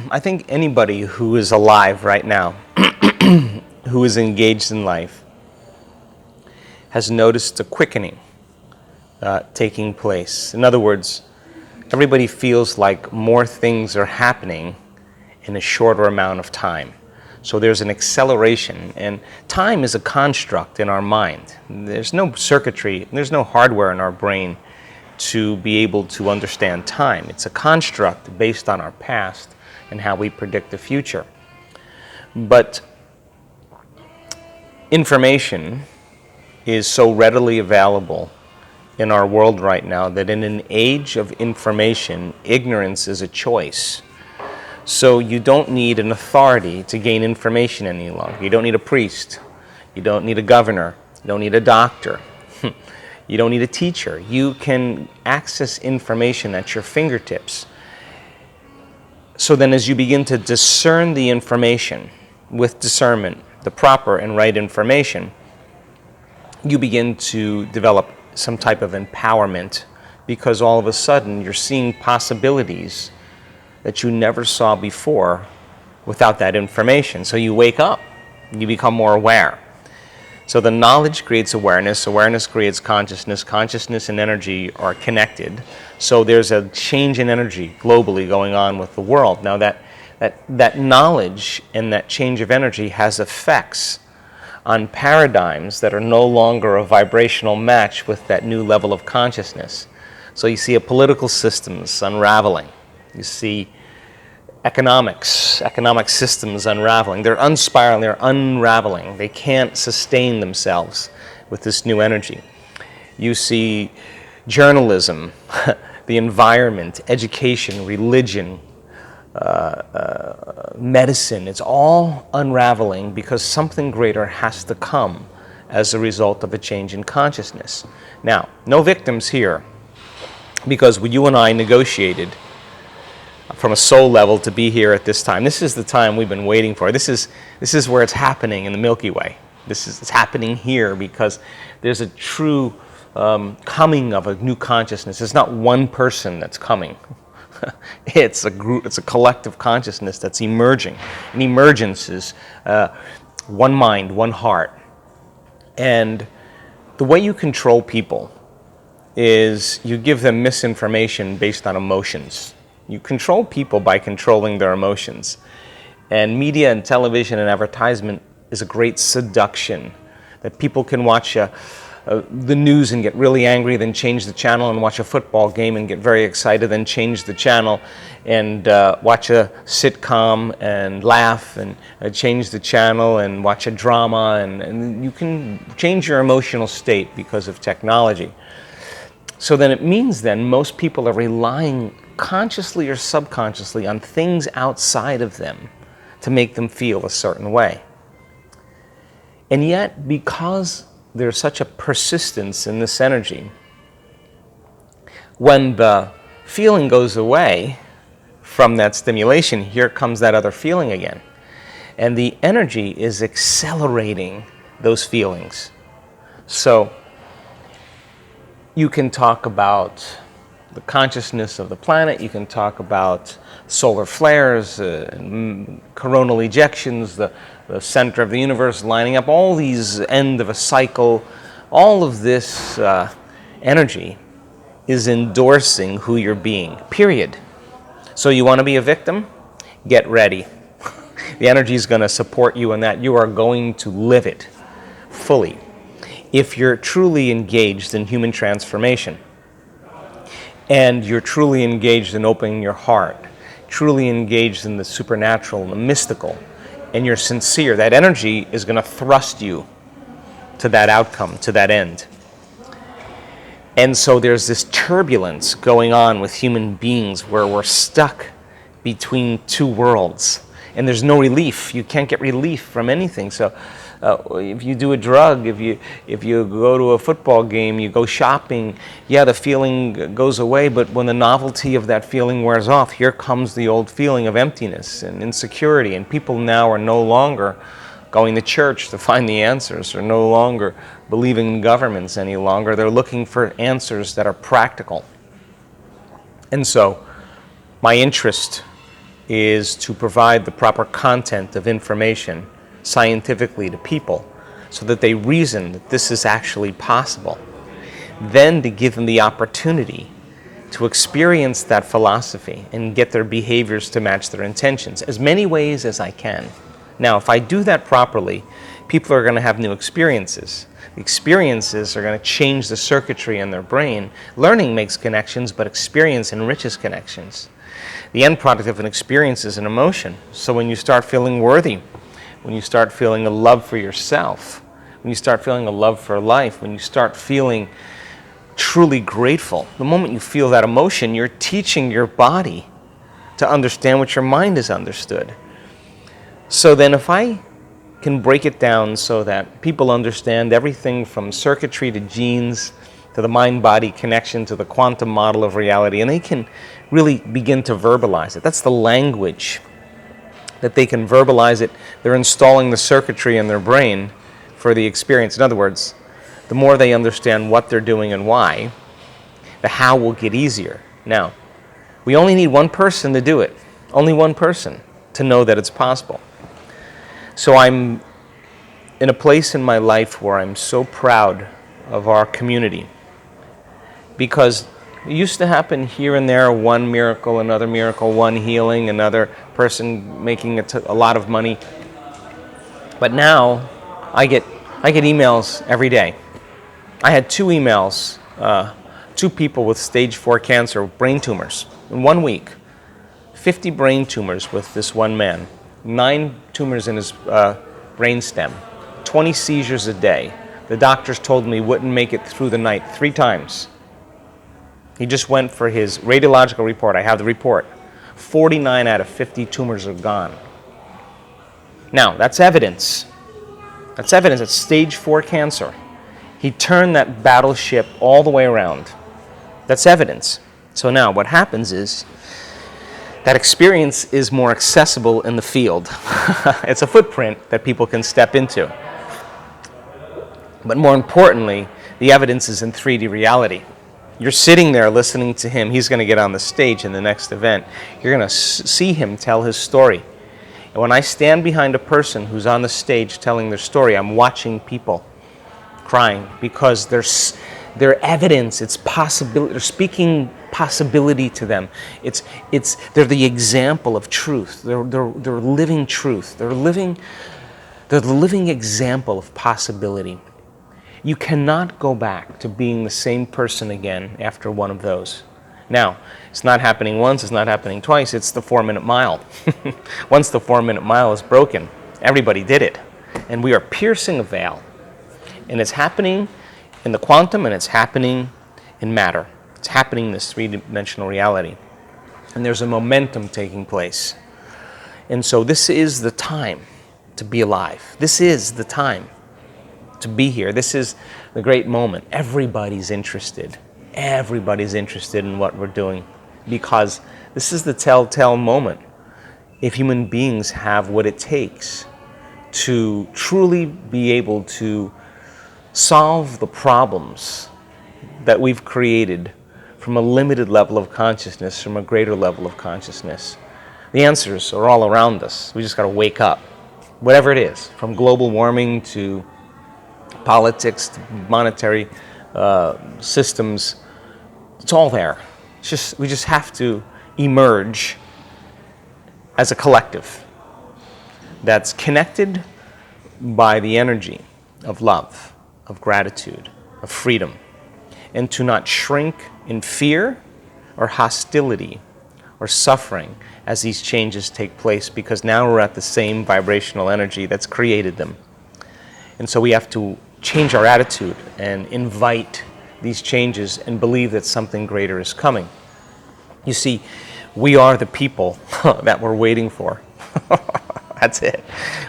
I think anybody who is alive right now, who is engaged in life, has noticed a quickening taking place. In other words, everybody feels like more things are happening in a shorter amount of time. So there's an acceleration, and time is a construct in our mind. There's no circuitry, there's no hardware in our brain to be able to understand time. It's a construct based on our past and how we predict the future. But information is so readily available in our world right now that in an age of information, ignorance is a choice. So you don't need an authority to gain information any longer. You don't need a priest. You don't need a governor. You don't need a doctor. You don't need a teacher. You can access information at your fingertips. So then as you begin to discern the information with discernment, the proper and right information, you begin to develop some type of empowerment, because all of a sudden you're seeing possibilities that you never saw before without that information. So you wake up, you become more aware. So the knowledge creates awareness, awareness creates consciousness, consciousness and energy are connected. So there's a change in energy globally going on with the world. Now that knowledge and that change of energy has effects on paradigms that are no longer a vibrational match with that new level of consciousness. So you see a political systems unraveling. You see economic systems unraveling. They're unspiraling, they're unraveling. They can't sustain themselves with this new energy. You see journalism, the environment, education, religion, medicine, it's all unraveling because something greater has to come as a result of a change in consciousness. Now, no victims here, because you and I negotiated from a soul level to be here at this time. This is the time we've been waiting for. This is where it's happening in the Milky Way. It's happening here because there's a true coming of a new consciousness. It's not one person that's coming. It's a group. It's a collective consciousness that's emerging. And emergence is one mind, one heart. And the way you control people is you give them misinformation based on emotions. You control people by controlling their emotions. And media and television and advertisement is a great seduction, that people can watch the news and get really angry, then change the channel and watch a football game and get very excited, then change the channel and watch a sitcom and laugh, and change the channel and watch a drama, and you can change your emotional state because of technology. So then it means then most people are relying consciously or subconsciously on things outside of them to make them feel a certain way. And yet, because there's such a persistence in this energy, when the feeling goes away from that stimulation, here comes that other feeling again. And the energy is accelerating those feelings. So you can talk about the consciousness of the planet, you can talk about solar flares, coronal ejections, the center of the universe lining up, all these end of a cycle. All of this energy is endorsing who you're being, period. So you want to be a victim? Get ready. The energy is going to support you in that. You are going to live it fully if you're truly engaged in human transformation. And you're truly engaged in opening your heart, truly engaged in the supernatural and the mystical, and you're sincere, that energy is going to thrust you to that outcome, to that end. And so there's this turbulence going on with human beings where we're stuck between two worlds, and there's no relief. You can't get relief from anything. So if you do a drug, if you go to a football game, you go shopping, yeah, the feeling goes away, but when the novelty of that feeling wears off, here comes the old feeling of emptiness and insecurity, and people now are no longer going to church to find the answers, or no longer believing in governments any longer. They're looking for answers that are practical. And so my interest is to provide the proper content of information scientifically to people so that they reason that this is actually possible. Then to give them the opportunity to experience that philosophy and get their behaviors to match their intentions, as many ways as I can. Now, if I do that properly, people are going to have new experiences. The experiences are going to change the circuitry in their brain. Learning makes connections, but experience enriches connections. The end product of an experience is an emotion. So when you start feeling worthy, when you start feeling a love for yourself, when you start feeling a love for life, when you start feeling truly grateful, the moment you feel that emotion, you're teaching your body to understand what your mind has understood. So then if I can break it down so that people understand everything from circuitry to genes to the mind-body connection to the quantum model of reality, and they can really begin to verbalize it. That's the language that they can verbalize it. They're installing the circuitry in their brain for the experience. In other words, the more they understand what they're doing and why, the how will get easier. Now, we only need one person to do it. Only one person to know that it's possible. So I'm in a place in my life where I'm so proud of our community, because it used to happen here and there, one miracle, another miracle, one healing, another person making a lot of money. But now I get emails every day. I had 2 emails, 2 people with stage 4 cancer, brain tumors, in 1 week. 50 brain tumors with this one man. 9 tumors in his brainstem, 20 seizures a day. The doctors told me he wouldn't make it through the night 3 times. He just went for his radiological report. I have the report. 49 out of 50 tumors are gone. Now, that's evidence. That's evidence. It's stage 4 cancer. He turned that battleship all the way around. That's evidence. So now what happens is that experience is more accessible in the field. It's a footprint that people can step into. But more importantly, the evidence is in 3D reality. You're sitting there listening to him. He's going to get on the stage in the next event. You're going to see him tell his story. And when I stand behind a person who's on the stage telling their story, I'm watching people crying because their evidence, it's possibility, they're speaking possibility to them. They're the example of truth. They're living truth. They're the living example of possibility. You cannot go back to being the same person again after one of those. Now, it's not happening once, it's not happening twice, it's the 4-minute mile. Once the 4-minute mile is broken, everybody did it. And we are piercing a veil. And it's happening in the quantum, and it's happening in matter. It's happening in this 3-dimensional reality. And there's a momentum taking place. And so this is the time to be alive. This is the time to be here. This is the great moment. Everybody's interested. Everybody's interested in what we're doing, because this is the telltale moment if human beings have what it takes to truly be able to solve the problems that we've created from a limited level of consciousness, from a greater level of consciousness. The answers are all around us. We just got to wake up. Whatever it is, from global warming to politics to monetary systems, it's all there. We just have to emerge as a collective that's connected by the energy of love, of gratitude, of freedom, and to not shrink in fear or hostility or suffering as these changes take place, because now we're at the same vibrational energy that's created them. And so we have to change our attitude and invite these changes and believe that something greater is coming. You see, we are the people that we're waiting for. That's it.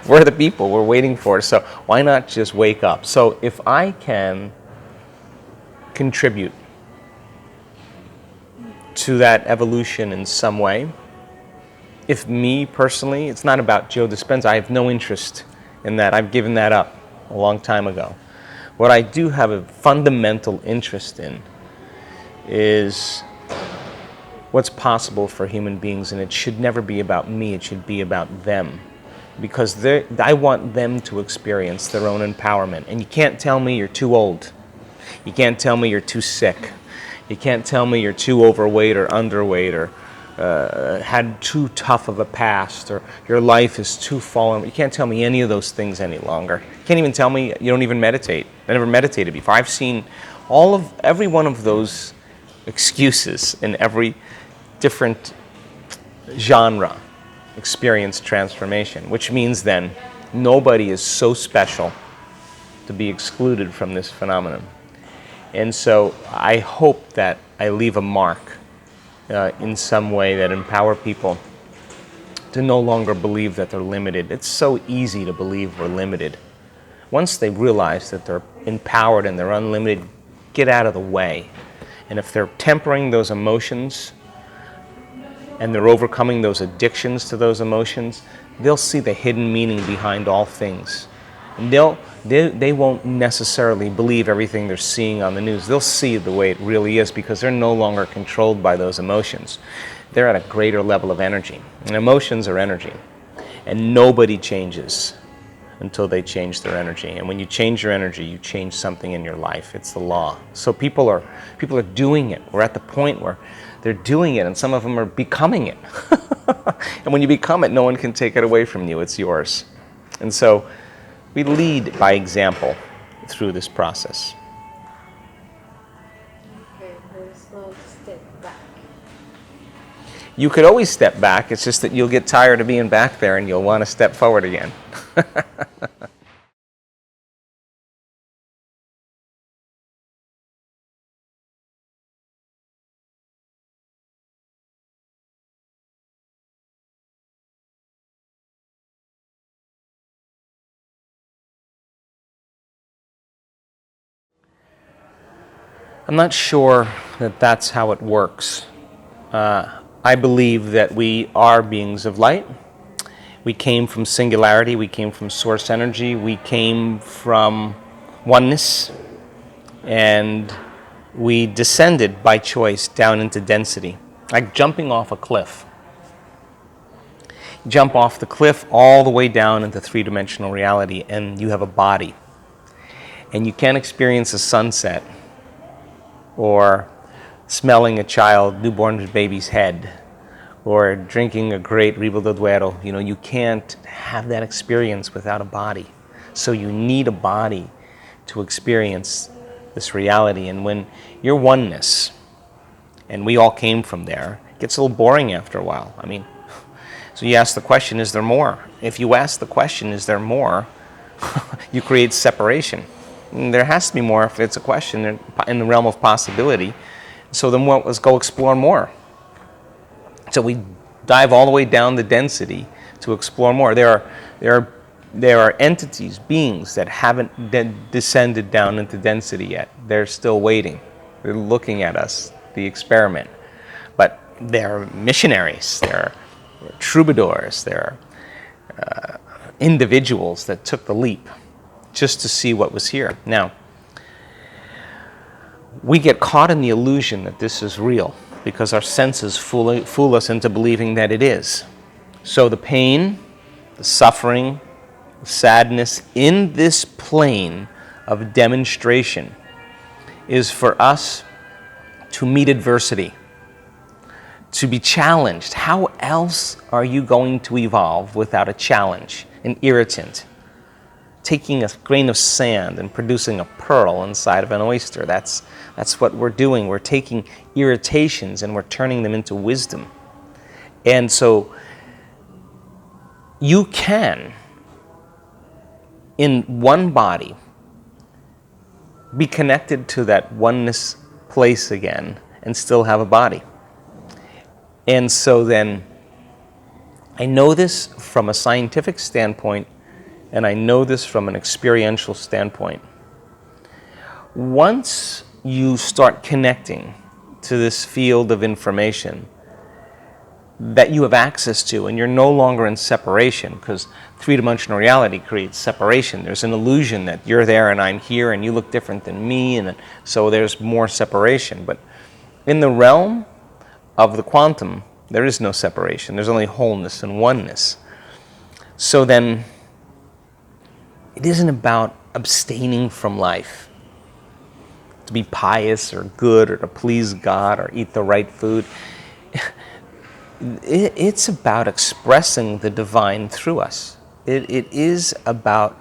We're the people we're waiting for. So why not just wake up? So if I can contribute to that evolution in some way, if me personally, it's not about Joe Dispenza. I have no interest in that. I've given that up a long time ago. What I do have a fundamental interest in is what's possible for human beings, and it should never be about me, it should be about them. Because I want them to experience their own empowerment. And you can't tell me you're too old. You can't tell me you're too sick. You can't tell me you're too overweight or underweight or had too tough of a past or your life is too fallen. You can't tell me any of those things any longer. You can't even tell me you don't even meditate. I never meditated before. I've seen every one of those excuses in every different genre experience transformation, which means then nobody is so special to be excluded from this phenomenon. And so I hope that I leave a mark in some way that empower people to no longer believe that they're limited. It's so easy to believe we're limited. Once they realize that they're empowered and they're unlimited, get out of the way. And if they're tempering those emotions and they're overcoming those addictions to those emotions, they'll see the hidden meaning behind all things. And they won't necessarily believe everything they're seeing on the news. They'll see it the way it really is because they're no longer controlled by those emotions. They're at a greater level of energy. And emotions are energy. And nobody changes until they change their energy. And when you change your energy, you change something in your life. It's the law. So people are doing it. We're at the point where they're doing it, and some of them are becoming it. And when you become it, no one can take it away from you. It's yours. And so we lead by example through this process. Okay, there's no step back. You could always step back. It's just that you'll get tired of being back there and you'll want to step forward again. I'm not sure that that's how it works. I believe that we are beings of light. We came from singularity, we came from source energy, we came from oneness, and we descended by choice down into density, like jumping off a cliff. Jump off the cliff all the way down into three-dimensional reality, and you have a body. And you can't experience a sunset or smelling a newborn baby's head, or drinking a great Rival del Duero. You can't have that experience without a body. So you need a body to experience this reality. And when you're oneness, and we all came from there, it gets a little boring after a while. So you ask the question, is there more? If you ask the question, is there more, you create separation. And there has to be more if it's a question in the realm of possibility. So then let's go explore more. So we dive all the way down the density to explore more. There are entities, beings that haven't descended down into density yet. They're still waiting. They're looking at us, the experiment. But they're missionaries. They're troubadours. They're individuals that took the leap just to see what was here. Now, we get caught in the illusion that this is real because our senses fool us into believing that it is. So the pain, the suffering, the sadness in this plane of demonstration is for us to meet adversity, to be challenged. How else are you going to evolve without a challenge, an irritant? Taking a grain of sand and producing a pearl inside of an oyster. That's what we're doing. We're taking irritations and we're turning them into wisdom. And so you can, in one body, be connected to that oneness place again and still have a body. And so then, I know this from a scientific standpoint, and I know this from an experiential standpoint. Once you start connecting to this field of information that you have access to, and you're no longer in separation, because three-dimensional reality creates separation. There's an illusion that you're there and I'm here and you look different than me, and so there's more separation. But in the realm of the quantum, there is no separation. There's only wholeness and oneness. So then, it isn't about abstaining from life, to be pious or good or to please God or eat the right food. It's about expressing the divine through us. It is about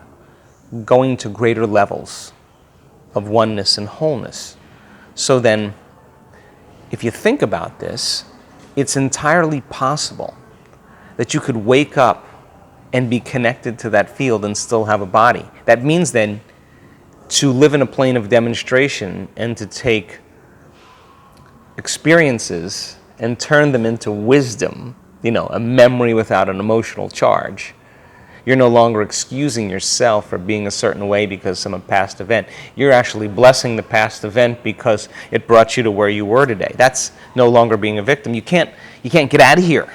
going to greater levels of oneness and wholeness. So then, if you think about this, it's entirely possible that you could wake up and be connected to that field and still have a body. That means then to live in a plane of demonstration and to take experiences and turn them into wisdom, a memory without an emotional charge. You're no longer excusing yourself for being a certain way because of some past event. You're actually blessing the past event because it brought you to where you were today. That's no longer being a victim. You can't get out of here.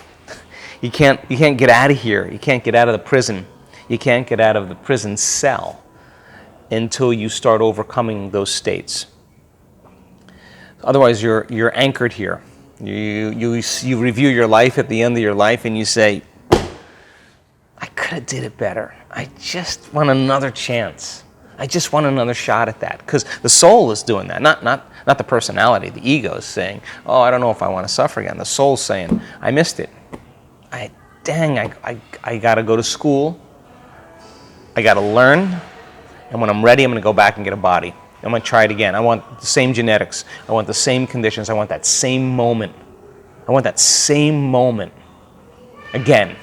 You can't get out of here. You can't get out of the prison. You can't get out of the prison cell until you start overcoming those states. Otherwise, you're anchored here. You review your life at the end of your life and you say, I could have did it better. I just want another chance. I just want another shot at that. Because the soul is doing that, not the personality. The ego is saying, oh, I don't know if I want to suffer again. The soul's saying, I missed it. I got to go to school. I got to learn. And when I'm ready, I'm going to go back and get a body. I'm going to try it again. I want the same genetics. I want the same conditions. I want that same moment. I want that same moment again.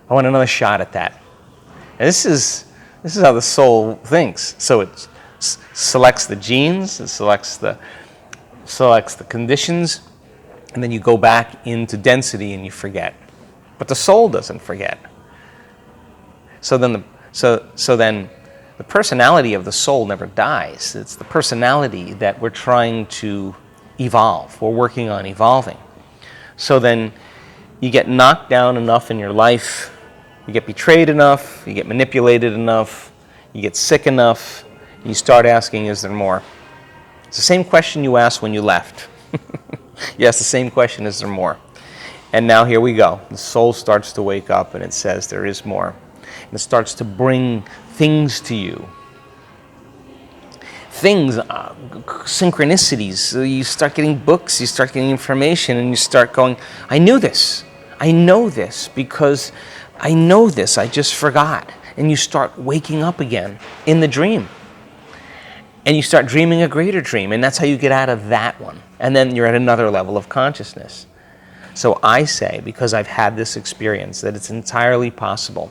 I want another shot at that. And this is how the soul thinks. So it selects the genes, it selects the conditions, and then you go back into density and you forget. But the soul doesn't forget. So then the personality of the soul never dies. It's the personality that we're trying to evolve. We're working on evolving. So then you get knocked down enough in your life, you get betrayed enough, you get manipulated enough, you get sick enough, and you start asking, is there more? It's the same question you asked when you left. You ask the same question, is there more? And now here we go. The soul starts to wake up and it says there is more. And it starts to bring things to you. Things, synchronicities. You start getting books, you start getting information, and you start going, I knew this. I know this because I know this. I just forgot. And you start waking up again in the dream. And you start dreaming a greater dream. And that's how you get out of that one. And then you're at another level of consciousness. So I say, because I've had this experience, that it's entirely possible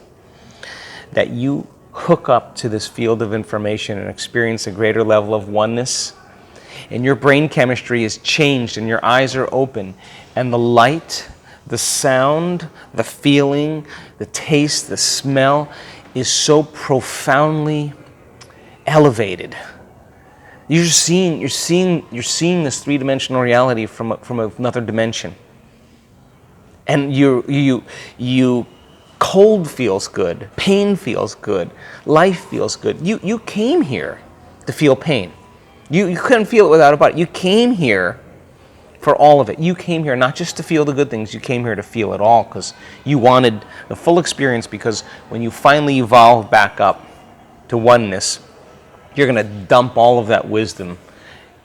that you hook up to this field of information and experience a greater level of oneness, and your brain chemistry is changed and your eyes are open, and the light, the sound, the feeling, the taste, the smell is so profoundly elevated. You're seeing this three-dimensional reality from another dimension. And you cold feels good, pain feels good, life feels good. You came here to feel pain. You couldn't feel it without a body. You came here for all of it. You came here not just to feel the good things, you came here to feel it all because you wanted the full experience, because when you finally evolve back up to oneness, you're going to dump all of that wisdom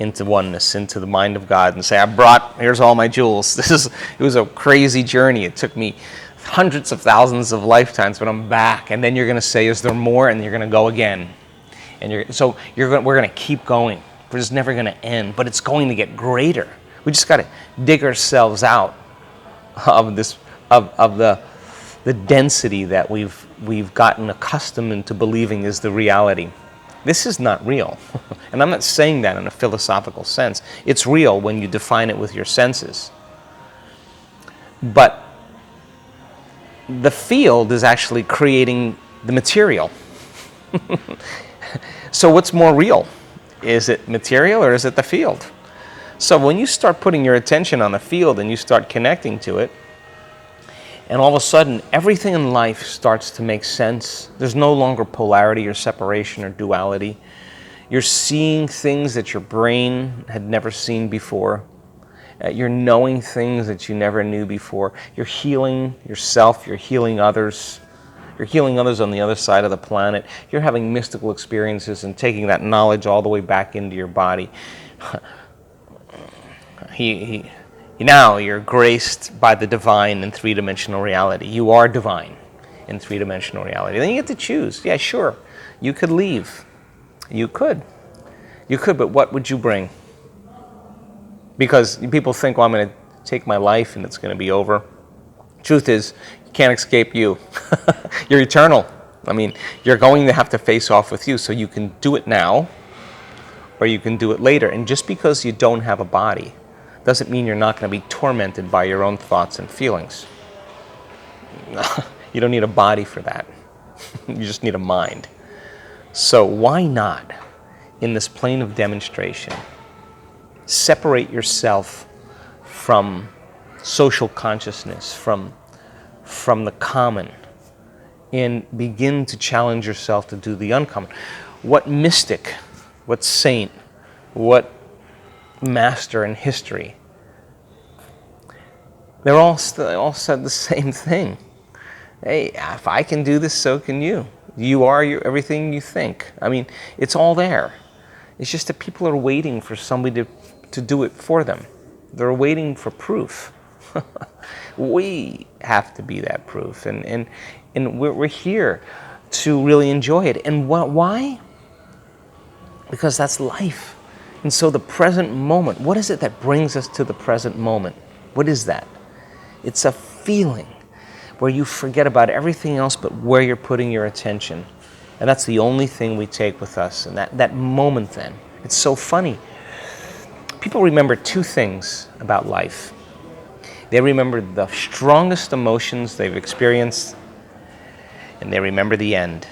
into oneness, into the mind of God, and say, here's all my jewels. It was a crazy journey. It took me hundreds of thousands of lifetimes, but I'm back. And then you're going to say, is there more? And you're going to go again. And we're going to keep going. We're just never going to end, but it's going to get greater. We just got to dig ourselves out of the density that we've gotten accustomed into believing is the reality. This is not real. And I'm not saying that in a philosophical sense. It's real when you define it with your senses. But the field is actually creating the material. So what's more real? Is it material or is it the field? So when you start putting your attention on the field and you start connecting to it, and all of a sudden, everything in life starts to make sense. There's no longer polarity or separation or duality. You're seeing things that your brain had never seen before. You're knowing things that you never knew before. You're healing yourself. You're healing others. You're healing others on the other side of the planet. You're having mystical experiences and taking that knowledge all the way back into your body. Now you're graced by the divine in three-dimensional reality. You are divine in three-dimensional reality. Then you get to choose. Yeah, sure. You could leave. You could. You could, but what would you bring? Because people think, well, I'm going to take my life and it's going to be over. Truth is, you can't escape you. You're eternal. I mean, you're going to have to face off with you, so you can do it now or you can do it later. And just because you don't have a body doesn't mean you're not going to be tormented by your own thoughts and feelings. You don't need a body for that. You just need a mind. So why not, in this plane of demonstration, separate yourself from social consciousness, from the common, and begin to challenge yourself to do the uncommon. What mystic, what saint, what master in history, they all said the same thing. Hey, if I can do this, so can you. You are everything you think. I mean, it's all there. It's just that people are waiting for somebody to do it for them. They're waiting for proof. We have to be that proof, and we're here to really enjoy it. And why? Because that's life. And so the present moment, what is it that brings us to the present moment? What is that? It's a feeling where you forget about everything else but where you're putting your attention. And that's the only thing we take with us. And that moment then, it's so funny. People remember two things about life. They remember the strongest emotions they've experienced, and they remember the end.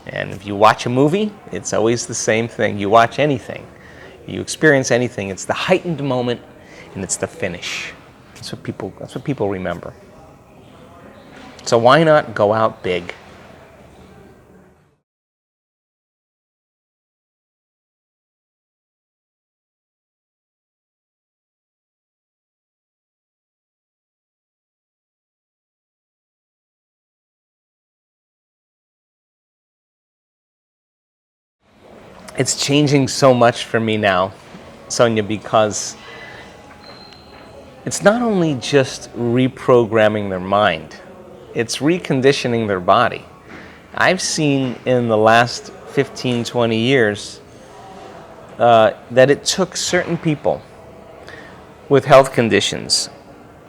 And if you watch a movie, it's always the same thing. You watch anything, you experience anything, it's the heightened moment and it's the finish. That's what people remember. So why not go out big? It's changing so much for me now, Sonia, because it's not only just reprogramming their mind, it's reconditioning their body. I've seen in the last 15, 20 years that it took certain people with health conditions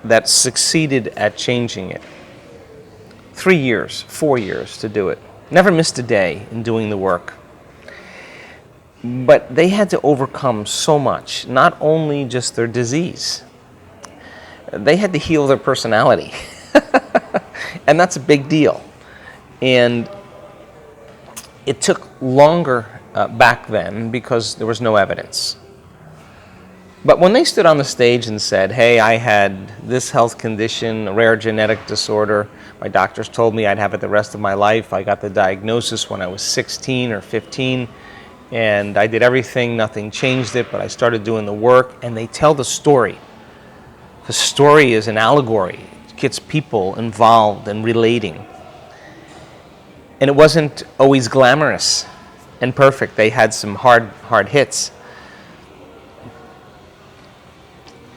that succeeded at changing it 3 years, 4 years to do it. Never missed a day in doing the work. But they had to overcome so much, not only just their disease. They had to heal their personality. And that's a big deal. And it took longer back then because there was no evidence. But when they stood on the stage and said, hey, I had this health condition, a rare genetic disorder, my doctors told me I'd have it the rest of my life. I got the diagnosis when I was 16 or 15. And I did everything, nothing changed it, but I started doing the work, and they tell the story. The story is an allegory. It gets people involved and relating. And it wasn't always glamorous and perfect. They had some hard hits.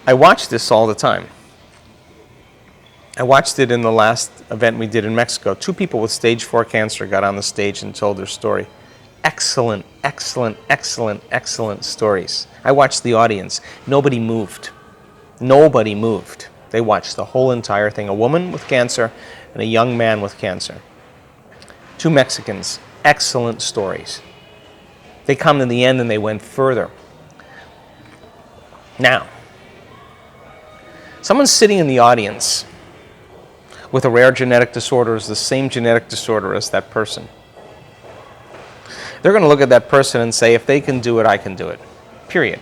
I watch this all the time. I watched it in the last event we did in Mexico. 2 people with stage 4 cancer got on the stage and told their story. Excellent, excellent, excellent, excellent stories. I watched the audience. Nobody moved. Nobody moved. They watched the whole entire thing. A woman with cancer and a young man with cancer. 2 Mexicans. Excellent stories. They come to the end and they went further. Now, someone's sitting in the audience with a rare genetic disorder, is the same genetic disorder as that person. They're going to look at that person and say, if they can do it, I can do it. Period.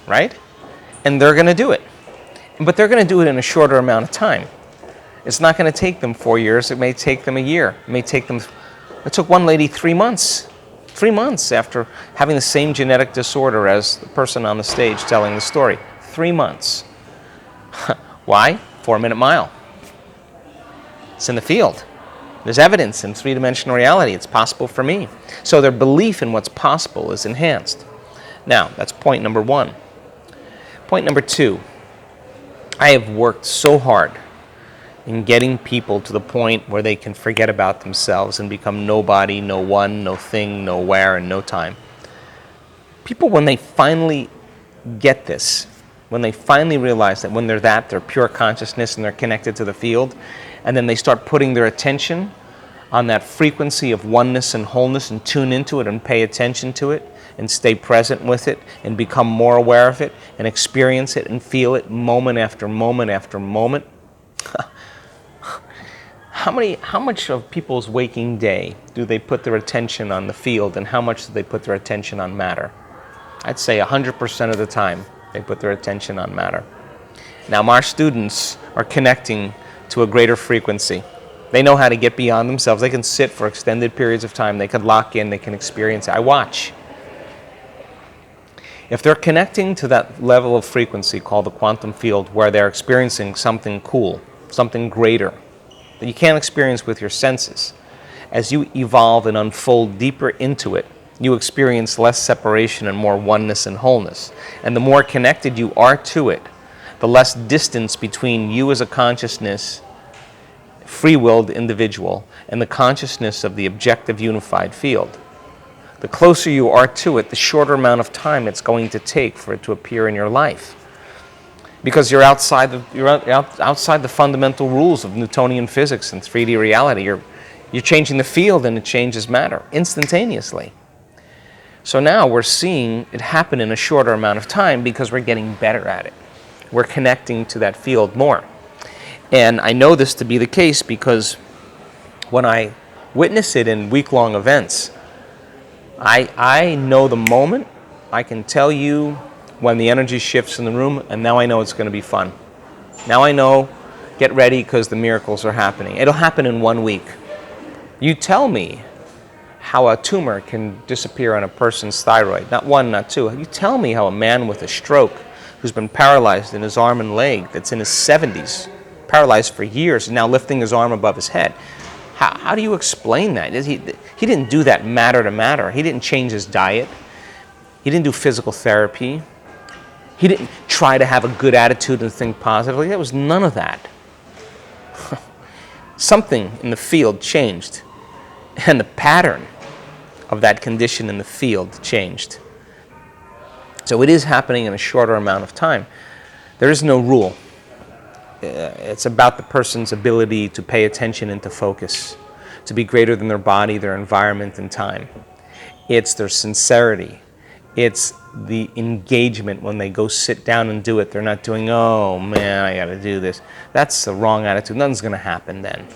Right? And they're going to do it. But they're going to do it in a shorter amount of time. It's not going to take them 4 years. It may take them a year. It took one lady 3 months. 3 months after having the same genetic disorder as the person on the stage telling the story. 3 months. Why? 4-minute mile. It's in the field. There's evidence in three-dimensional reality. It's possible for me. So their belief in what's possible is enhanced. Now, that's point number 1. Point number 2. I have worked so hard in getting people to the point where they can forget about themselves and become nobody, no one, no thing, no where, and no time. People, when they finally get this, when they finally realize that when they're pure consciousness and they're connected to the field, and then they start putting their attention on that frequency of oneness and wholeness and tune into it and pay attention to it and stay present with it and become more aware of it and experience it and feel it moment after moment after moment. How much of people's waking day do they put their attention on the field, and how much do they put their attention on matter? I'd say 100% of the time they put their attention on matter. Now, our students are connecting to a greater frequency. They know how to get beyond themselves. They can sit for extended periods of time. They can lock in. They can experience it. I watch. If they're connecting to that level of frequency called the quantum field, where they're experiencing something cool, something greater, that you can't experience with your senses, as you evolve and unfold deeper into it, you experience less separation and more oneness and wholeness. And the more connected you are to it, the less distance between you as a consciousness, free-willed individual, and the consciousness of the objective unified field. The closer you are to it, the shorter amount of time it's going to take for it to appear in your life. Because you're outside the fundamental rules of Newtonian physics and 3D reality. You're changing the field, and it changes matter instantaneously. So now we're seeing it happen in a shorter amount of time because we're getting better at it. We're connecting to that field more. And I know this to be the case because when I witness it in week-long events, I know the moment. I can tell you when the energy shifts in the room, and now I know it's going to be fun. Now I know, get ready because the miracles are happening. It'll happen in 1 week. You tell me how a tumor can disappear on a person's thyroid. Not 1, not 2. You tell me how a man with a stroke who's been paralyzed in his arm and leg, that's in his 70s, paralyzed for years, and now lifting his arm above his head. How do you explain that? He didn't do that matter to matter. He didn't change his diet. He didn't do physical therapy. He didn't try to have a good attitude and think positively. There was none of that. Something in the field changed, and the pattern of that condition in the field changed. So it is happening in a shorter amount of time. There is no rule. It's about the person's ability to pay attention and to focus, to be greater than their body, their environment, and time. It's their sincerity. It's the engagement when they go sit down and do it. They're not doing, oh man, I got to do this. That's the wrong attitude. Nothing's going to happen then.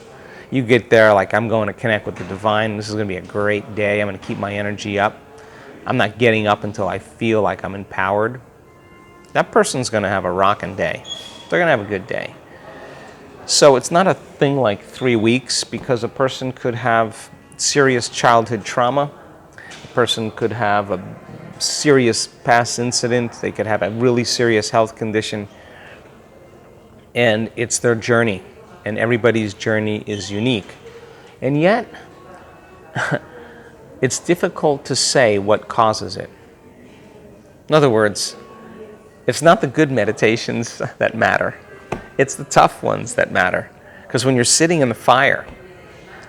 You get there like, I'm going to connect with the divine. This is going to be a great day. I'm going to keep my energy up. I'm not getting up until I feel like I'm empowered. That person's going to have a rocking day. They're going to have a good day. So it's not a thing like 3 weeks, because a person could have serious childhood trauma. A person could have a serious past incident. They could have a really serious health condition. And it's their journey. And everybody's journey is unique. And yet, it's difficult to say what causes it. In other words, it's not the good meditations that matter. It's the tough ones that matter. Because when you're sitting in the fire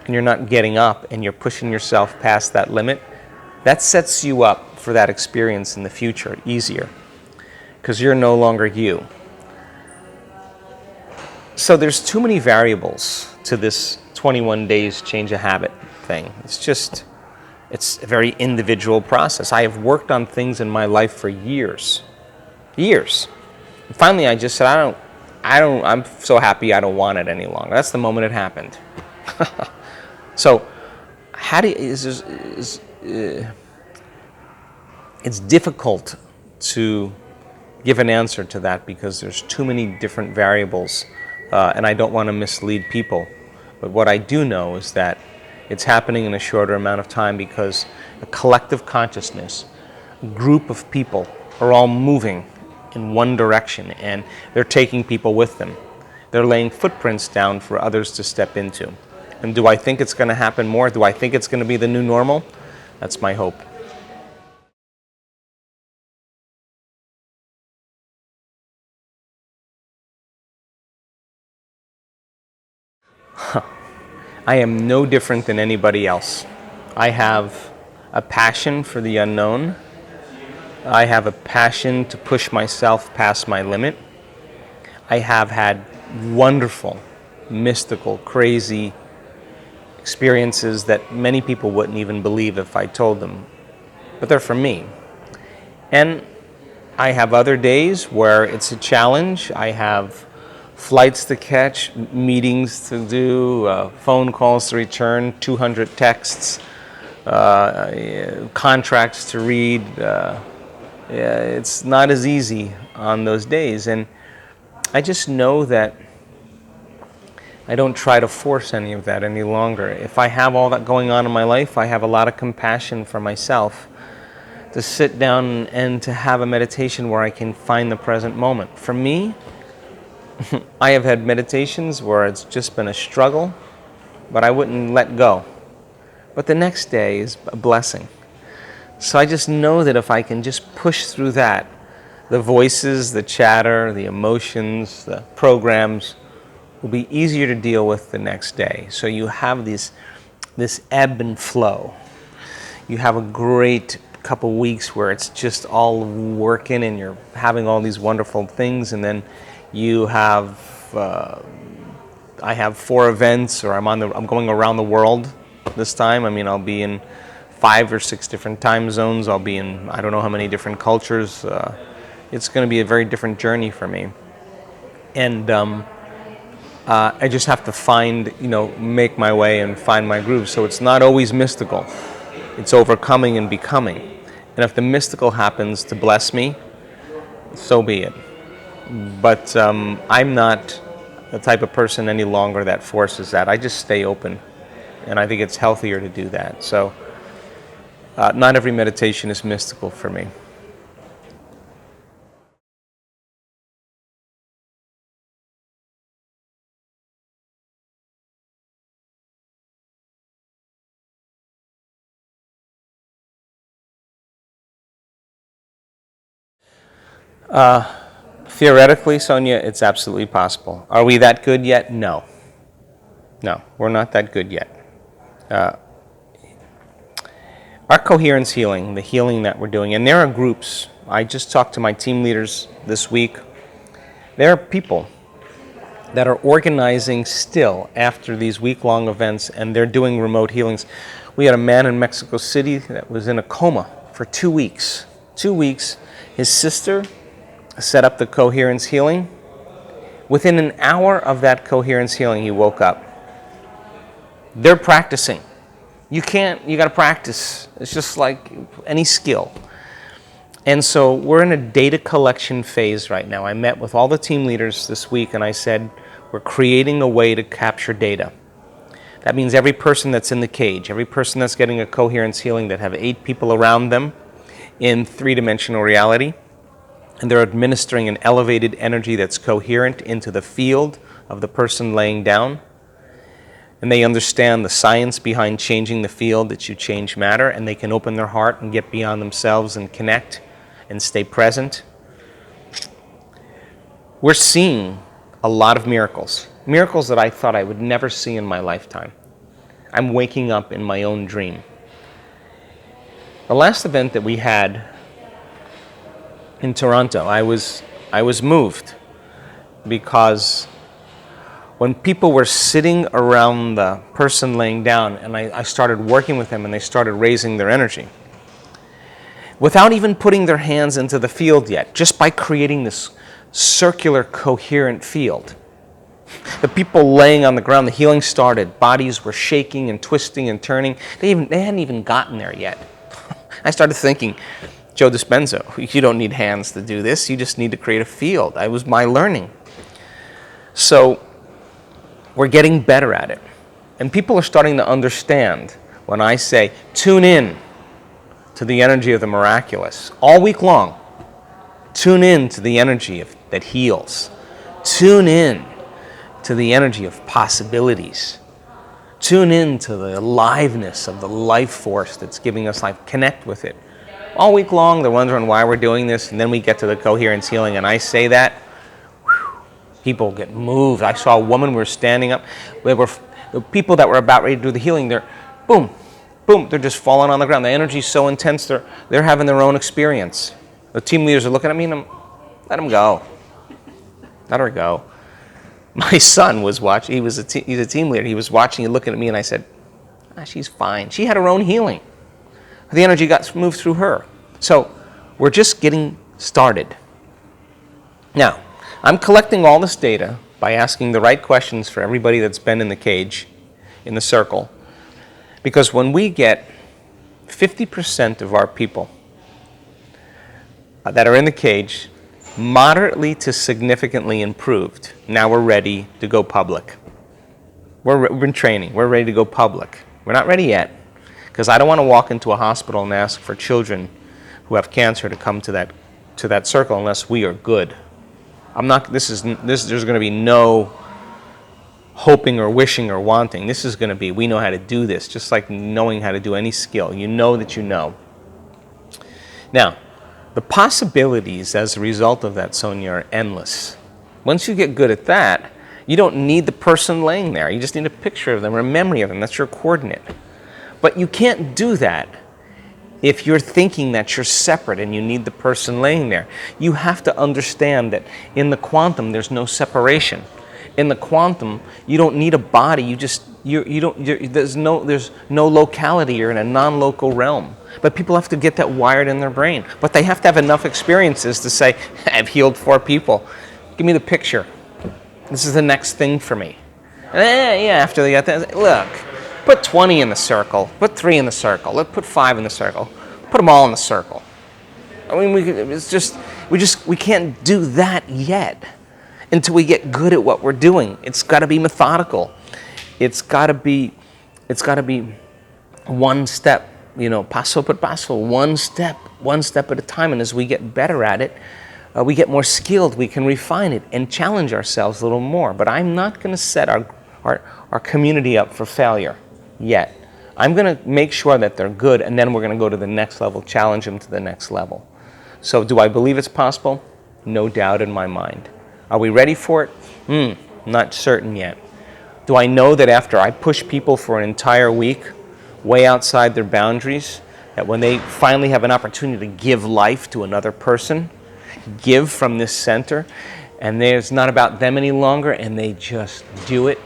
and you're not getting up and you're pushing yourself past that limit, that sets you up for that experience in the future easier. Because you're no longer you. So there's too many variables to this 21 days change a habit thing. It's a very individual process. I have worked on things in my life for years. And finally, I just said, I'm so happy I don't want it any longer. That's the moment it happened. So, it's difficult to give an answer to that because there's too many different variables, and I don't want to mislead people. But what I do know is that it's happening in a shorter amount of time because a collective consciousness, a group of people are all moving in one direction, and they're taking people with them. They're laying footprints down for others to step into. And do I think it's going to happen more? Do I think it's going to be the new normal? That's my hope. I am no different than anybody else. I have a passion for the unknown. I have a passion to push myself past my limit. I have had wonderful, mystical, crazy experiences that many people wouldn't even believe if I told them. But they're from me. And I have other days where it's a challenge. I have flights to catch, meetings to do, phone calls to return, 200 texts, contracts to read. It's not as easy on those days. And I just know that I don't try to force any of that any longer. If I have all that going on in my life, I have a lot of compassion for myself to sit down and to have a meditation where I can find the present moment. For me, I have had meditations where it's just been a struggle, but I wouldn't let go. But the next day is a blessing. So I just know that if I can just push through that, the voices, the chatter, the emotions, the programs will be easier to deal with the next day. So you have this ebb and flow. You have a great couple weeks where it's just all working and you're having all these wonderful things, and then you have I have 4 events, or I'm going around the world this time. I mean, I'll be in 5 or 6 different time zones. I'll be in I don't know how many different cultures. It's going to be a very different journey for me, and I just have to make my way and find my groove. So it's not always mystical. It's overcoming and becoming. And if the mystical happens to bless me, so be it. But I'm not the type of person any longer that forces that. I just stay open. And I think it's healthier to do that. So not every meditation is mystical for me. Theoretically, Sonia, it's absolutely possible. Are we that good yet? No. No, we're not that good yet. Our coherence healing, the healing that we're doing, and there are groups. I just talked to my team leaders this week. There are people that are organizing still after these week-long events, and they're doing remote healings. We had a man in Mexico City that was in a coma for 2 weeks. 2 weeks. His sister set up the coherence healing. Within an hour of that coherence healing, he woke up. They're practicing. You got to practice. It's just like any skill. And so we're in a data collection phase right now. I met with all the team leaders this week and I said, we're creating a way to capture data. That means every person that's in the cage, every person that's getting a coherence healing that have 8 people around them in 3-dimensional reality, and they're administering an elevated energy that's coherent into the field of the person laying down. And they understand the science behind changing the field, that you change matter, and they can open their heart and get beyond themselves and connect and stay present. We're seeing a lot of miracles. Miracles that I thought I would never see in my lifetime. I'm waking up in my own dream. The last event that we had in Toronto, I was moved because when people were sitting around the person laying down and I started working with them and they started raising their energy, without even putting their hands into the field yet, just by creating this circular, coherent field. The people laying on the ground, the healing started. Bodies were shaking and twisting and turning. They hadn't even gotten there yet. I started thinking, Joe Dispenza, you don't need hands to do this. You just need to create a field. That was my learning. So we're getting better at it. And people are starting to understand when I say, tune in to the energy of the miraculous all week long. Tune in to the energy that heals. Tune in to the energy of possibilities. Tune in to the aliveness of the life force that's giving us life. Connect with it. All week long, they're wondering why we're doing this, and then we get to the coherence healing, and I say that, people get moved. I saw a woman, we were standing up, the people that were about ready to do the healing, they're boom, boom, they're just falling on the ground. The energy's so intense, they're having their own experience. The team leaders are looking at me and let them go. Let her go. My son was watching, he's a team leader, he was watching and looking at me, and I said, she's fine. She had her own healing. The energy got moved through her. So we're just getting started. Now, I'm collecting all this data by asking the right questions for everybody that's been in the cage, in the circle, because when we get 50% of our people that are in the cage moderately to significantly improved, now we're ready to go public. We've been training. We're ready to go public. We're not ready yet, because I don't want to walk into a hospital and ask for children who have cancer to come to that circle unless we are good. There's going to be no hoping or wishing or wanting. This is going to be, we know how to do this, just like knowing how to do any skill. You know that you know. Now, the possibilities as a result of that, Sonia, are endless. Once you get good at that, you don't need the person laying there. You just need a picture of them or a memory of them. That's your coordinate. But you can't do that if you're thinking that you're separate and you need the person laying there. You have to understand that in the quantum, there's no separation. In the quantum, you don't need a body. There's no locality. You're in a non-local realm. But people have to get that wired in their brain. But they have to have enough experiences to say, I've healed 4 people. Give me the picture. This is the next thing for me. After they got that, look, put 20 in the circle, put 3 in the circle, let's put 5 in the circle, put them all in the circle. I mean, we can't do that yet until we get good at what we're doing. It's got to be methodical. It's got to be one step, paso por paso, one step at a time. And as we get better at it, we get more skilled, we can refine it and challenge ourselves a little more. But I'm not going to set our community up for failure yet. I'm going to make sure that they're good, and then we're going to go to the next level, challenge them to the next level. So do I believe it's possible? No doubt in my mind. Are we ready for it? Not certain yet. Do I know that after I push people for an entire week, way outside their boundaries, that when they finally have an opportunity to give life to another person, give from this center, and it's not about them any longer, and they just do it.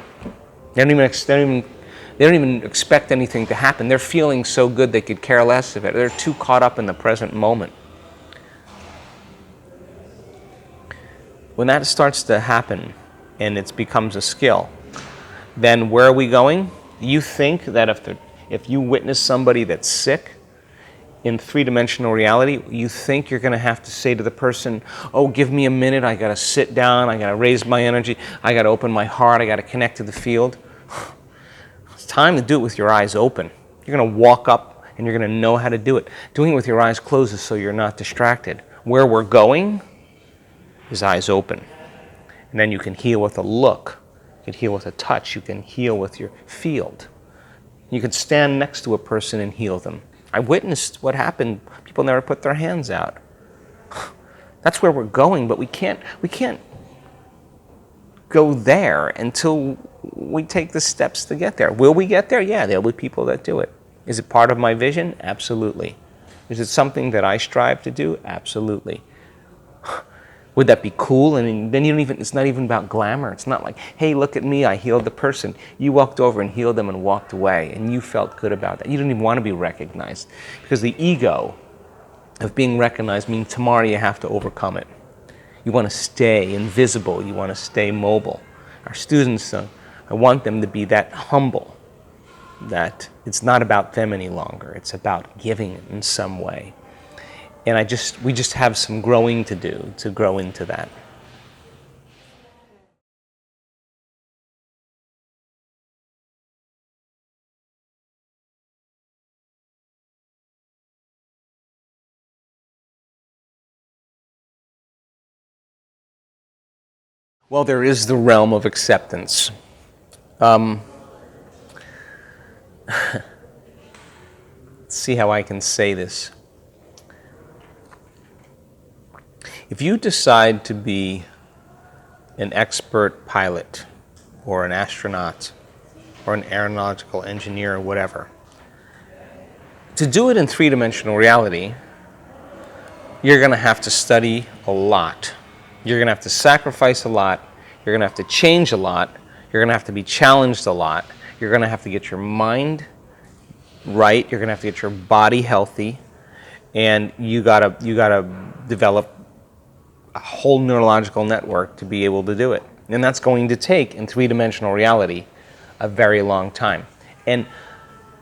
They don't even expect anything to happen. They're feeling so good they could care less of it. They're too caught up in the present moment. When that starts to happen and it becomes a skill, then where are we going? You think that if you witness somebody that's sick, in 3-dimensional reality, you think you're going to have to say to the person, oh, give me a minute, I got to sit down, I got to raise my energy, I got to open my heart, I got to connect to the field. It's time to do it with your eyes open. You're going to walk up and you're going to know how to do it. Doing it with your eyes closed is so you're not distracted. Where we're going is eyes open. And then you can heal with a look, you can heal with a touch, you can heal with your field. You can stand next to a person and heal them. I witnessed what happened. People never put their hands out. That's where we're going, but we can't go there until we take the steps to get there. Will we get there? Yeah, there'll be people that do it. Is it part of my vision? Absolutely. Is it something that I strive to do? Absolutely. Would that be cool? And then it's not even about glamour. It's not like, hey, look at me, I healed the person. You walked over and healed them and walked away, and you felt good about that. You didn't even want to be recognized, because the ego of being recognized means tomorrow you have to overcome it. You want to stay invisible. You want to stay mobile. Our students, I want them to be that humble, that it's not about them any longer. It's about giving in some way. And we just have some growing to do to grow into that. Well, there is the realm of acceptance. Let's see how I can say this. If you decide to be an expert pilot or an astronaut or an aeronautical engineer or whatever, to do it in three-dimensional reality, you're going to have to study a lot. You're going to have to sacrifice a lot. You're going to have to change a lot. You're going to have to be challenged a lot. You're going to have to get your mind right. You're going to have to get your body healthy, and you gotta develop a whole neurological network to be able to do it. And that's going to take, in three-dimensional reality, a very long time. And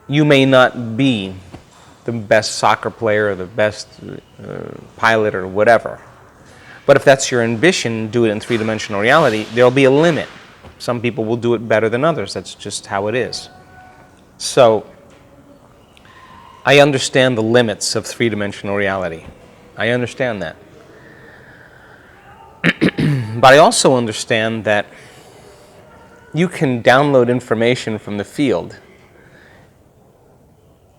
you may not be the best soccer player or the best pilot or whatever. But if that's your ambition, do it in three-dimensional reality, there'll be a limit. Some people will do it better than others. That's just how it is. So I understand the limits of three-dimensional reality. I understand that. But I also understand that you can download information from the field,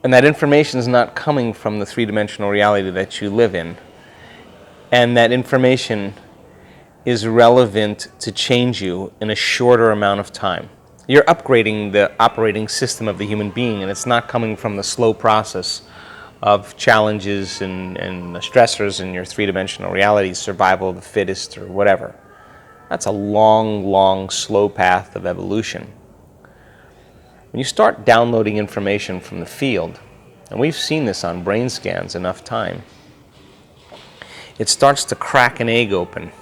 and that information is not coming from the three-dimensional reality that you live in, and that information is relevant to change you in a shorter amount of time. You're upgrading the operating system of the human being, and it's not coming from the slow process of challenges and stressors in your three-dimensional reality, survival of the fittest or whatever. That's a long, long, slow path of evolution. When you start downloading information from the field, and we've seen this on brain scans enough time, it starts to crack an egg open.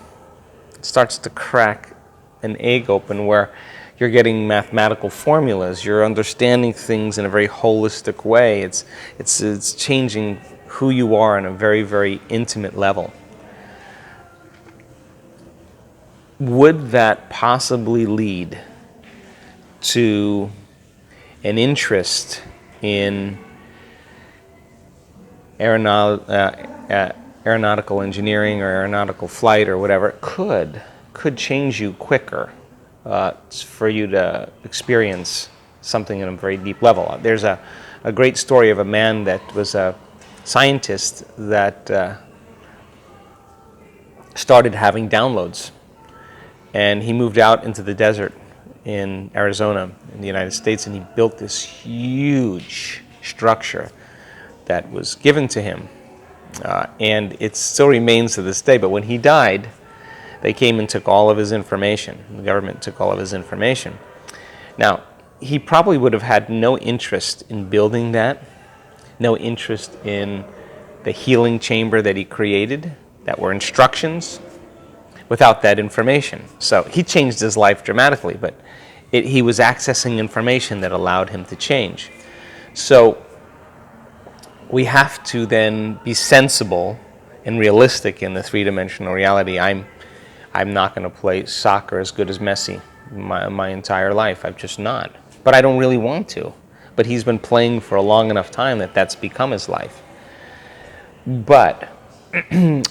It starts to crack an egg open where you're getting mathematical formulas, you're understanding things in a very holistic way. It's changing who you are on a very, very intimate level. Would that possibly lead to an interest in aeronautical engineering or aeronautical flight or whatever? It could change you quicker for you to experience something on a very deep level. There's a great story of a man that was a scientist that started having downloads. And he moved out into the desert in Arizona in the United States, and he built this huge structure that was given to him. And it still remains to this day. But when he died, they came and took all of his information. The government took all of his information. Now, he probably would have had no interest in building that, no interest in the healing chamber that he created, that were instructions, without that information. So he changed his life dramatically, but he was accessing information that allowed him to change. So we have to then be sensible and realistic in the three-dimensional reality. I'm not going to play soccer as good as Messi my entire life. I'm just not. But I don't really want to. But he's been playing for a long enough time that that's become his life. But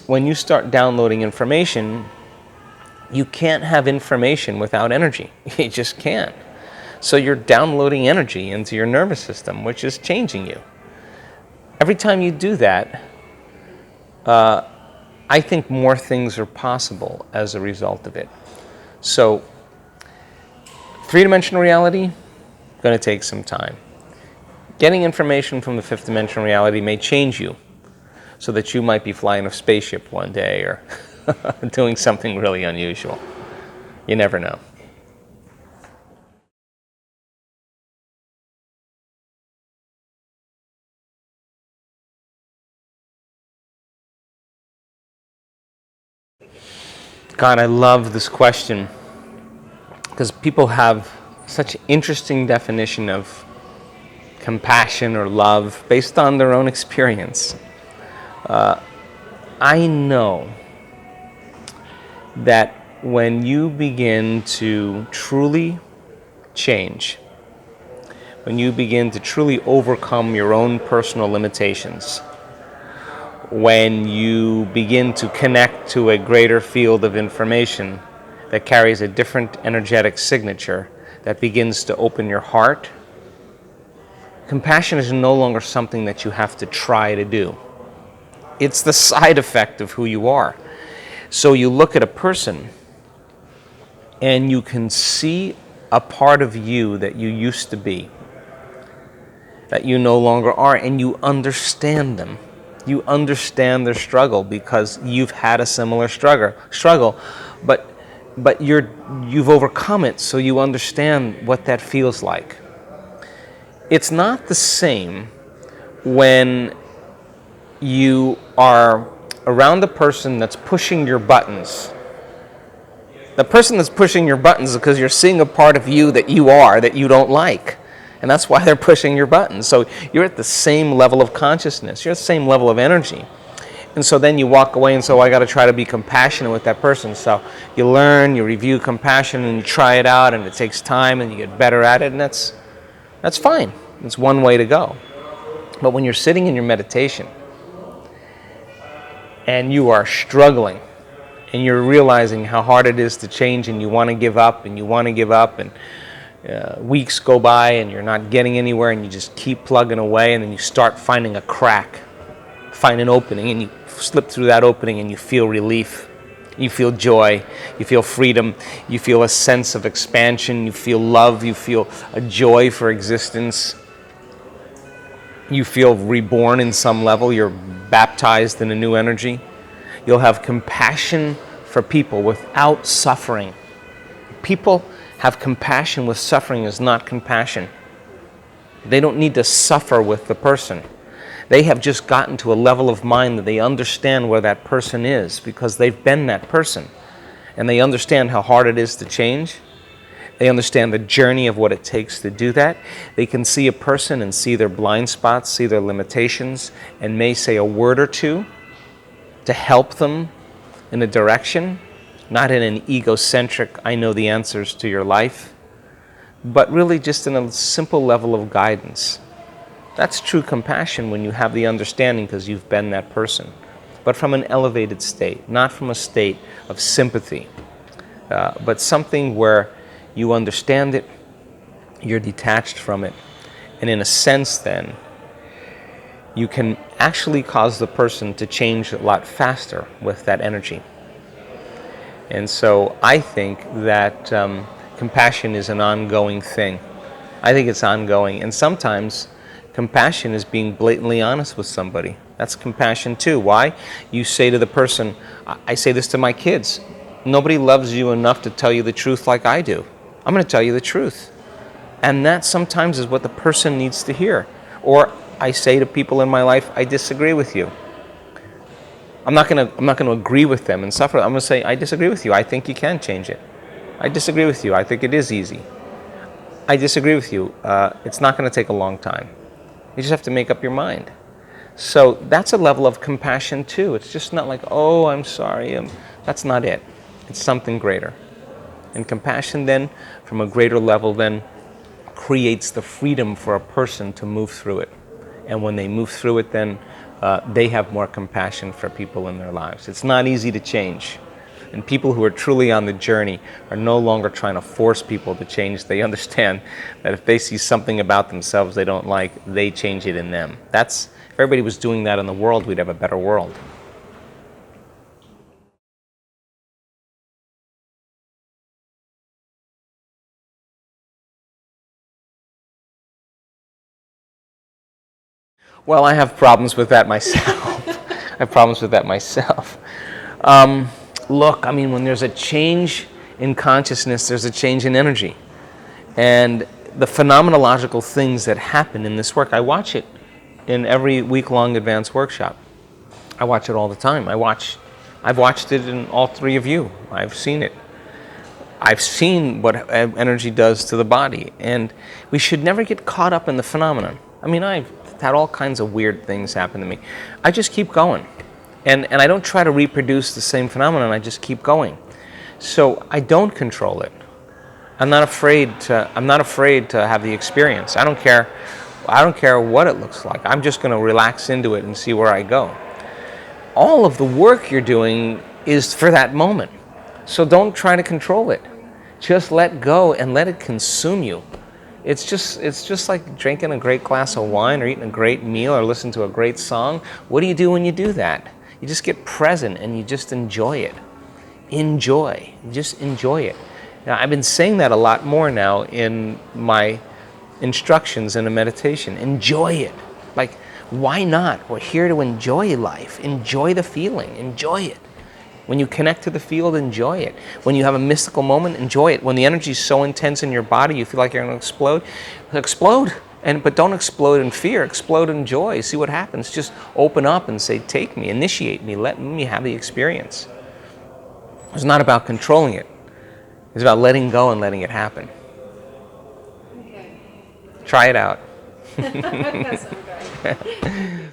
when you start downloading information, you can't have information without energy. You just can't. So you're downloading energy into your nervous system, which is changing you. Every time you do that, I think more things are possible as a result of it. So three-dimensional reality, going to take some time. Getting information from the fifth-dimensional reality may change you so that you might be flying a spaceship one day or doing something really unusual. You never know. God, I love this question because people have such interesting definition of compassion or love based on their own experience. I know that when you begin to truly change, when you begin to truly overcome your own personal limitations, when you begin to connect to a greater field of information that carries a different energetic signature that begins to open your heart. Compassion is no longer something that you have to try to do. It's the side effect of who you are. So you look at a person and you can see a part of you that you used to be, that you no longer are, and you understand them. You understand their struggle because you've had a similar struggle, but you've overcome it, so you understand what that feels like. It's not the same when you are around a person that's pushing your buttons. The person that's pushing your buttons is because you're seeing a part of you that you are that you don't like. And that's why they're pushing your buttons. So you're at the same level of consciousness. You're at the same level of energy. And so then you walk away and say, I got to try to be compassionate with that person. So you learn, you review compassion, and you try it out, and it takes time, and you get better at it, and that's fine. It's one way to go. But when you're sitting in your meditation and you are struggling and you're realizing how hard it is to change, and you want to give up, and weeks go by and you're not getting anywhere, and you just keep plugging away, and then you start finding a crack, find an opening, and you slip through that opening, and you feel relief, you feel joy, you feel freedom, you feel a sense of expansion, you feel love, you feel a joy for existence, you feel reborn in some level, you're baptized in a new energy. You'll have compassion for people without suffering. People have compassion with suffering is not compassion. They don't need to suffer with the person. They have just gotten to a level of mind that they understand where that person is because they've been that person. And they understand how hard it is to change. They understand the journey of what it takes to do that. They can see a person and see their blind spots, see their limitations, and may say a word or two to help them in a direction, not in an egocentric, I know the answers to your life, but really just in a simple level of guidance. That's true compassion when you have the understanding because you've been that person, but from an elevated state, not from a state of sympathy, but something where you understand it, you're detached from it, and in a sense then, you can actually cause the person to change a lot faster with that energy. And so I think that compassion is an ongoing thing. I think it's ongoing. And sometimes compassion is being blatantly honest with somebody. That's compassion too. Why? You say to the person, I say this to my kids, nobody loves you enough to tell you the truth like I do. I'm going to tell you the truth. And that sometimes is what the person needs to hear. Or I say to people in my life, I disagree with you. I'm not going to agree with them and suffer. I'm going to say, I disagree with you. I think you can change it. I disagree with you. I think it is easy. I disagree with you. It's not going to take a long time. You just have to make up your mind. So that's a level of compassion too. It's just not like, oh, I'm sorry. That's not it. It's something greater. And compassion then, from a greater level then, creates the freedom for a person to move through it. And when they move through it then, they have more compassion for people in their lives. It's not easy to change. And people who are truly on the journey are no longer trying to force people to change. They understand that if they see something about themselves they don't like, they change it in them. If everybody was doing that in the world, we'd have a better world. Well, I have problems with that myself. Look, when there's a change in consciousness, there's a change in energy. And the phenomenological things that happen in this work, I watch it in every week-long advanced workshop. I watch it all the time. I've watched it in all three of you. I've seen it. I've seen what energy does to the body. And we should never get caught up in the phenomenon. I've had all kinds of weird things happen to me. I just keep going. And I don't try to reproduce the same phenomenon, I just keep going. So I don't control it. I'm not afraid to have the experience. I don't care what it looks like. I'm just going to relax into it and see where I go. All of the work you're doing is for that moment. So don't try to control it. Just let go and let it consume you. It's just like drinking a great glass of wine or eating a great meal or listening to a great song. What do you do when you do that? You just get present and you just enjoy it. Enjoy. Just enjoy it. Now, I've been saying that a lot more now in my instructions in a meditation. Enjoy it. Like, why not? We're here to enjoy life. Enjoy the feeling. Enjoy it. When you connect to the field, enjoy it. When you have a mystical moment, enjoy it. When the energy is so intense in your body, you feel like you're going to explode, explode. But don't explode in fear. Explode in joy. See what happens. Just open up and say, take me, initiate me, let me have the experience. It's not about controlling it. It's about letting go and letting it happen. Okay. Try it out. That's okay.